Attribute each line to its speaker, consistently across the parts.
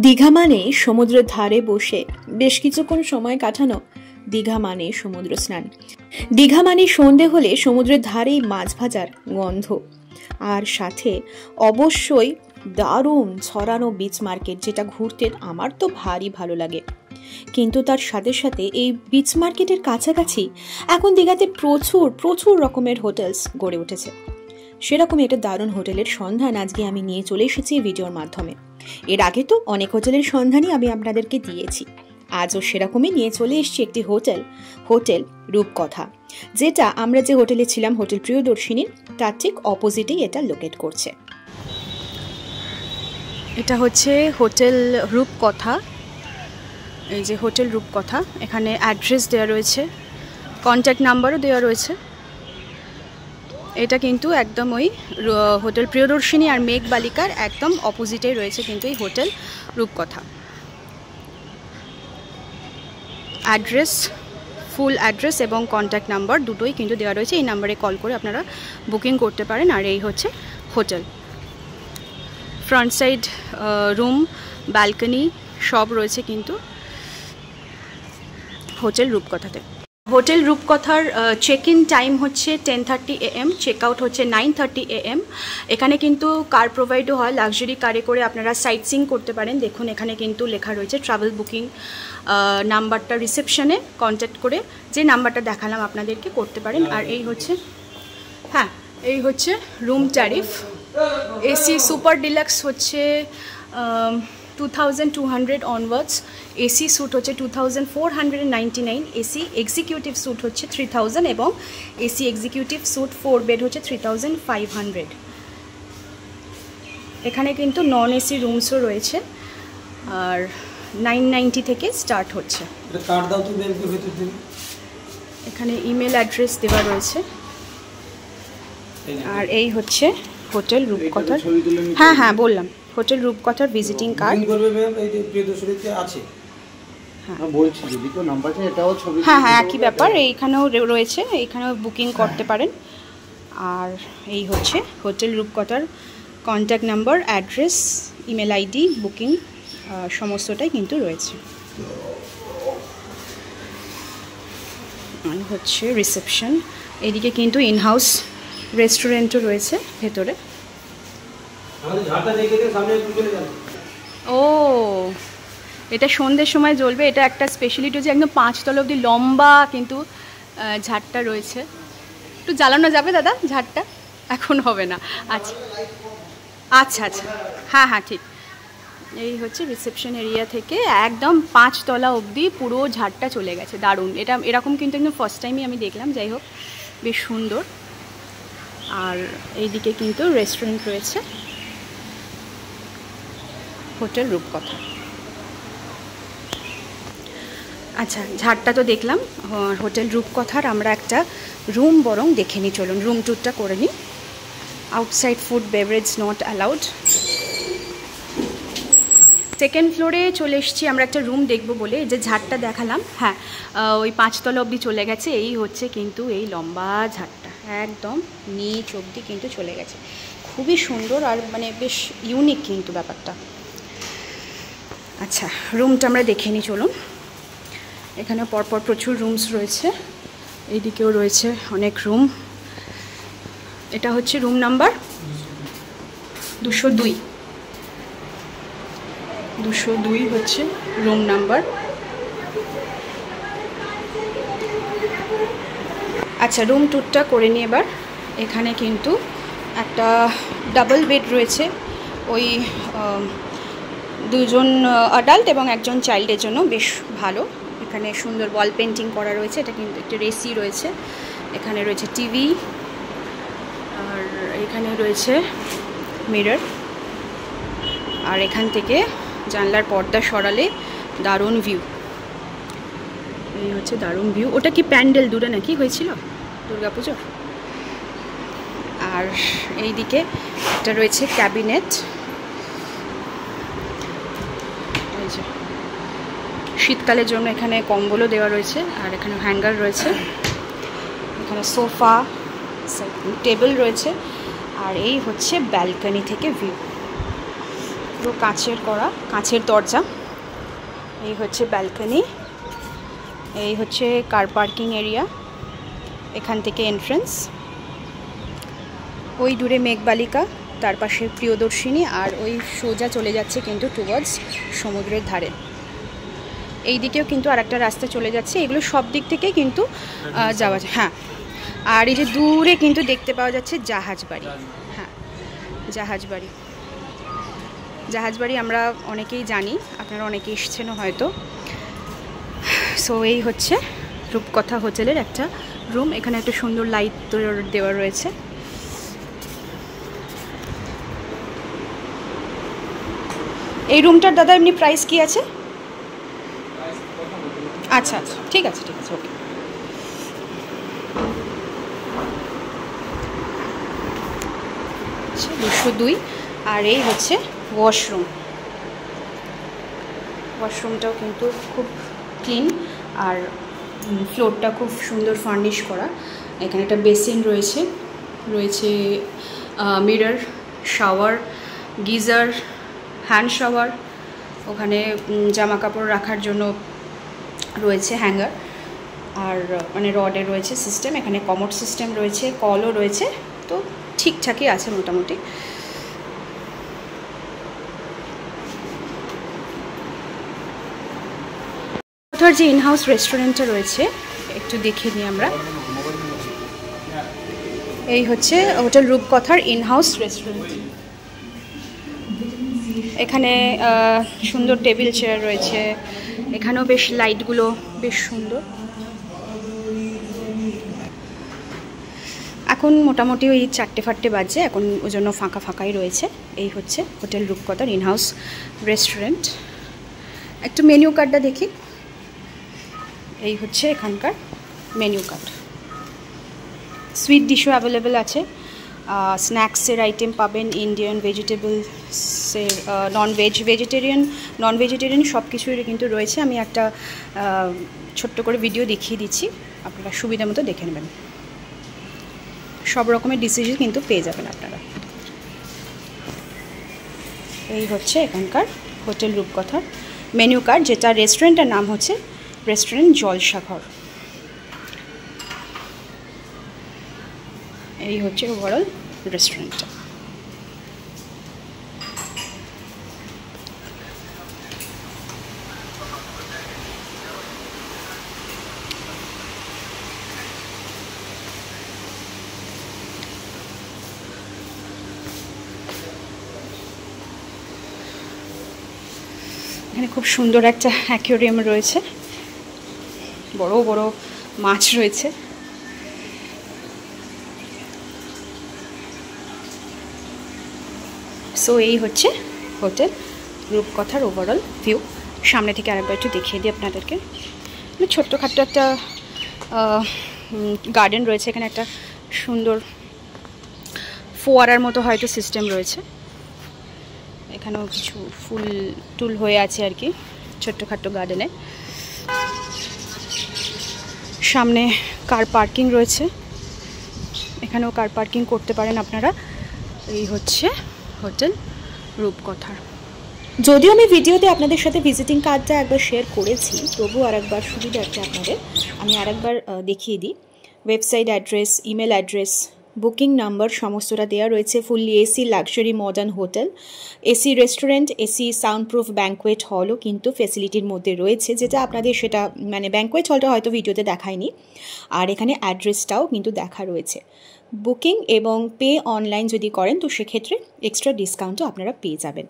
Speaker 1: দীঘা মানে সমুদ্রের ধারে বসে বেশ কিছুক্ষণ সময় কাটানো। দীঘা মানে সমুদ্র স্নান। দীঘা মানে সন্ধে হলে সমুদ্রের ধারেই মাছ ভাজার গন্ধ, আর সাথে অবশ্যই দারুণ ছড়ানো বিচ মার্কেট, যেটা ঘুরতে আমার তো ভারী ভালো লাগে। কিন্তু তার সাথে সাথে এই বিচ মার্কেটের কাছাকাছি এখন দীঘাতে প্রচুর প্রচুর রকমের হোটেলস গড়ে উঠেছে। সেরকমই একটা দারুণ হোটেলের সন্ধান আজকে আমি নিয়ে চলে এসেছি ভিডিওর মাধ্যমে। এর আগে তো অনেক হোটেলের সন্ধানই আমি আপনাদেরকে দিয়েছি, আজও সেরকমই নিয়ে চলে এসেছি একটি হোটেল রূপকথা, যেটা আমরা যে হোটেলে ছিলাম হোটেল প্রিয়দর্শিনী তার ঠিক অপোজিটেই এটা লোকেট করছে। এটা হচ্ছে হোটেল রূপকথা। এই যে হোটেল রূপকথা, এখানে অ্যাড্রেস দেওয়া রয়েছে, কন্ট্যাক্ট নাম্বারও দেওয়া রয়েছে। এটা কিন্তু একদম ওই হোটেল প্রিয়দর্শিনী আর মেঘ বালিকার একদম অপোজিটে রয়েছে কিন্তু এই হোটেল রূপকথা। অ্যাড্রেস, ফুল অ্যাড্রেস এবং কন্ট্যাক্ট নাম্বার দুটোই কিন্তু দেওয়া রয়েছে। এই নাম্বারে কল করে আপনারা বুকিং করতে পারেন। আর এই হচ্ছে hotel, front side room, balcony সব রয়েছে কিন্তু হোটেল রূপকথাতে। হোটেল রূপকথার চেক ইন টাইম হচ্ছে 10:30 AM, চেক আউট হচ্ছে 9:30 AM। এখানে কিন্তু কার প্রোভাইডও হয়, লাক্সারি কারে করে আপনারা সাইট সিইং করতে পারেন। দেখুন এখানে কিন্তু লেখা রয়েছে ট্রাভেল বুকিং নাম্বারটা রিসেপশনে কন্ট্যাক্ট করে যে নাম্বারটা দেখালাম আপনাদেরকে করতে পারেন। আর এই হচ্ছে, হ্যাঁ এই হচ্ছে room tariff. AC super deluxe হচ্ছে 2200 অনওয়ার্ডস, এসি স্যুট হচ্ছে 2499, এসি এক্সিকিউটিভ স্যুট হচ্ছে 3000 এবং এসি এক্সিকিউটিভ স্যুট 4 বেড হচ্ছে 3500। এখানে কিন্তু নন এসি রুমসও রয়েছে আর 990 থেকে স্টার্ট হচ্ছে। এখানে ইমেল অ্যাড্রেস দেওয়া রয়েছে। আর এই হচ্ছে হোটেল রূপকথার, হ্যাঁ হ্যাঁ বললাম হোটেল রূপকথার ভিজিটিং কার্ড হ্যাঁ হ্যাঁ একই ব্যাপার, এইখানেও রয়েছে, এইখানেও বুকিং করতে পারেন। আর এই হচ্ছে হোটেল রূপকথার contact number, address, email ID, booking সমস্তটাই কিন্তু রয়েছে। হচ্ছে রিসেপশন, এদিকে কিন্তু ইনহাউস রেস্টুরেন্টও রয়েছে ভেতরে। ও এটা সন্ধ্যের সময় জ্বলবে, এটা একটা স্পেশালিটি হচ্ছে একদম 5 তলা অবধি লম্বা কিন্তু ঝাড়টা রয়েছে। একটু জ্বালানো যাবে দাদা ঝাড়টা? এখন হবে না, আচ্ছা আচ্ছা আচ্ছা, হ্যাঁ হ্যাঁ ঠিক। এই হচ্ছে রিসেপশন এরিয়া থেকে একদম 5 তলা অবধি পুরো ঝাড়টা চলে গেছে, দারুণ। এটা এরকম কিন্তু একদম ফার্স্ট টাইমই আমি দেখলাম, যাই হোক বেশ সুন্দর। আর এইদিকে কিন্তু রেস্টুরেন্ট রয়েছে হোটেল রূপকথা। আচ্ছা ঝাড়টা তো দেখলাম হোটেল রূপকথার, আমরা একটা রুম বরং দেখে নিই, চলুন রুম ট্যুরটা করে নিই। Outside food beverage not allowed. Second ফ্লোরে চলে এসেছি আমরা একটা রুম দেখবো বলে। যে ঝাড়টা দেখালাম, হ্যাঁ ওই 5 তলা অবধি চলে গেছে। এই হচ্ছে কিন্তু এই লম্বা ঝাড়টা একদম নিচ অবধি কিন্তু চলে গেছে, খুবই সুন্দর আর মানে বেশ ইউনিক কিন্তু ব্যাপারটা। আচ্ছা রুমটা আমরা দেখে নিই চলুন। এখানে পরপর প্রচুর রুমস রয়েছে, এইদিকেও রয়েছে অনেক রুম। এটা হচ্ছে রুম নাম্বার 202 হচ্ছে রুম নাম্বার। আচ্ছা রুম ট্যুরটা করে নিই এবার। এখানে কিন্তু একটা ডাবল বেড রয়েছে, ওই 2জন অ্যাডাল্ট এবং 1জন চাইল্ডের জন্য, বেশ ভালো। এখানে সুন্দর ওয়াল পেন্টিং করা রয়েছে, এটা কিন্তু একটা এসি রয়েছে, এখানে রয়েছে টিভি, আর এখানে রয়েছে মিরর। আর এখান থেকে জানলার পর্দা সরালে দারুণ ভিউ, এই হচ্ছে দারুণ ভিউ। ওটা কি প্যান্ডেল দূরে নাকি হয়েছিল দুর্গাপুজোর? আর এইদিকে একটা রয়েছে ক্যাবিনেট, শীতকালের জন্য এখানে কম্বলও দেওয়া রয়েছে। আর এখানে হ্যাঙ্গার রয়েছে, এখানে সোফা, টেবিল রয়েছে। আর এই হচ্ছে ব্যালকনি থেকে ভিউ। পুরো কাঁচের করা, কাঁচের দরজা। এই হচ্ছে ব্যালকনি, এই হচ্ছে কার পার্কিং এরিয়া, এখান থেকে এন্ট্রেন্স। ওই দূরে মেঘবালিকা, তার পাশে প্রিয়দর্শিনী, আর ওই সোজা চলে যাচ্ছে কিন্তু টুয়ার্ডস সমুদ্রের ধারে। এই দিকেও কিন্তু আরেকটা রাস্তা চলে যাচ্ছে। এগুলো সব দিক থেকে কিন্তু যাওয়া যায়। হ্যাঁ, আর এই যে দূরে কিন্তু দেখতে পাওয়া যাচ্ছে জাহাজবাড়ি। হ্যাঁ, জাহাজবাড়ি, জাহাজবাড়ি আমরা অনেকেই জানি, আপনারা অনেকে এসেছেনও হয়তো। সো এই হচ্ছে রূপকথা হোটেলের একটা রুম। এখানে একটা সুন্দর লাইট দেওয়া রয়েছে। এই রুমটার দাদা এমনি প্রাইস কি আছে? আচ্ছা আচ্ছা, ঠিক আছে ঠিক আছে, ওকে। 202। আর এই হচ্ছে ওয়াশরুম। ওয়াশরুমটাও কিন্তু খুব ক্লিন, আর ফ্লোরটা খুব সুন্দর ফার্নিশ করা। এখানে একটা বেসিন রয়েছে, রয়েছে mirror, shower, geyser, hand shower. ওখানে জামা কাপড় রাখার জন্য রয়েছে হ্যাঙ্গার, আর মানে রডে রয়েছে সিস্টেম। এখানে কমোড সিস্টেম রয়েছে, কলও রয়েছে, তো ঠিকঠাকই আছে মোটামুটি। কোথার যে ইনহাউস রেস্টুরেন্টটা রয়েছে একটু দেখে নিই আমরা। এই হচ্ছে হোটেল রূপকথার ইনহাউস রেস্টুরেন্ট। এখানে সুন্দর টেবিল চেয়ার রয়েছে, এখানেও বেশ লাইটগুলো বেশ সুন্দর। এখন মোটামুটি ওই 4-5 বাজে, এখন ওই জন্য ফাঁকা ফাঁকাই রয়েছে। এই হচ্ছে হোটেল রূপকথার ইনহাউস রেস্টুরেন্ট। একটু মেনু কার্ডটা দেখি। এই হচ্ছে এখানকার মেনু কার্ড। সুইট ডিশও অ্যাভেলেবেল আছে, স্ন্যাক্সের আইটেম পাবেন, ইন্ডিয়ান, ভেজিটেবলসের, নন ভেজিটেরিয়ান সব কিছুই কিন্তু রয়েছে। আমি একটা ছোট্ট করে ভিডিও দেখিয়ে দিচ্ছি, আপনারা সুবিধা মতো দেখে নেবেন। সব রকমের ডিশেসই কিন্তু পেয়ে যাবেন আপনারা। এই হচ্ছে এখানকার হোটেল রূপকথার মেনু কার্ড, যেটা রেস্টুরেন্টের নাম হচ্ছে রেস্টুরেন্ট জলসাঘর। এই হচ্ছে ওভারঅল রেস্টুরেন্টটা। এখানে খুব সুন্দর একটা অ্যাকোয়ারিয়াম রয়েছে, বড় বড় মাছ রয়েছে। সো এই হচ্ছে হোটেল রূপকথার ওভারঅল ভিউ। সামনে থেকে আরেকবার একটু দেখিয়ে দিই আপনাদেরকে। ছোট্টখাট্টো একটা গার্ডেন রয়েছে, এখানে একটা সুন্দর ফোয়ারার মতো হয়তো সিস্টেম রয়েছে। এখানেও কিছু ফুল টুল হয়ে আছে আর কি ছোট্টখাট্টো গার্ডেনে। সামনে কার পার্কিং রয়েছে, এখানেও কার পার্কিং করতে পারেন আপনারা। এই হচ্ছে হোটেল রূপকথার। যদিও আমি ভিডিওতে আপনাদের সাথে ভিজিটিং কার্ডটা একবার শেয়ার করেছি, তবু আরেকবার সুবিধার্থে আপনাদের আমি আরেকবার দেখিয়ে দিই। Website address, email address, booking number সমস্তটা দেওয়া রয়েছে। Fully AC luxury modern hotel, AC restaurant, AC soundproof banquet হলও কিন্তু ফ্যাসিলিটির মধ্যে রয়েছে, যেটা আপনাদের সেটা মানে ব্যাঙ্কোয়েট হলটা হয়তো ভিডিওতে দেখায়নি। আর এখানে অ্যাড্রেসটাও কিন্তু দেখা রয়েছে। বুকিং এবং পে অনলাইন যদি করেন তো সেক্ষেত্রে এক্সট্রা ডিসকাউন্টও আপনারা পেয়ে যাবেন।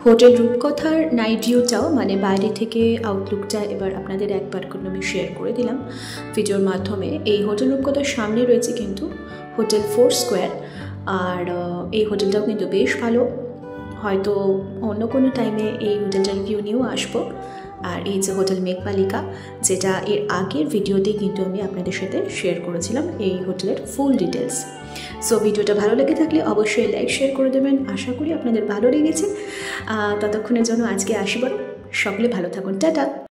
Speaker 1: হোটেল রূপকথার নাইট ভিউটাও মানে বাইরে থেকে আউটলুকটা এবার আপনাদের একবার করে আমি শেয়ার করে দিলাম ভিডিওর মাধ্যমে। এই হোটেল রূপকথার সামনে রয়েছে কিন্তু হোটেল 4 স্কোয়ার, আর এই হোটেলটাও কিন্তু বেশ ভালো। হয়তো অন্য কোনো টাইমে এই হোটেলটার ভিউ নিয়েও আসবো, আর এই যে হোটেল মেঘমালিকা, যেটা এর আগের ভিডিওতেই কিন্তু আমি আপনাদের সাথে শেয়ার করেছিলাম এই হোটেলের ফুল ডিটেলস। সো ভিডিওটা ভালো লেগে থাকলে অবশ্যই লাইক শেয়ার করে দেবেন। আশা করি আপনাদের ভালো লেগেছে। ততক্ষণের জন্য আজকে আসি বড়, সকলে ভালো থাকুন, টাটা।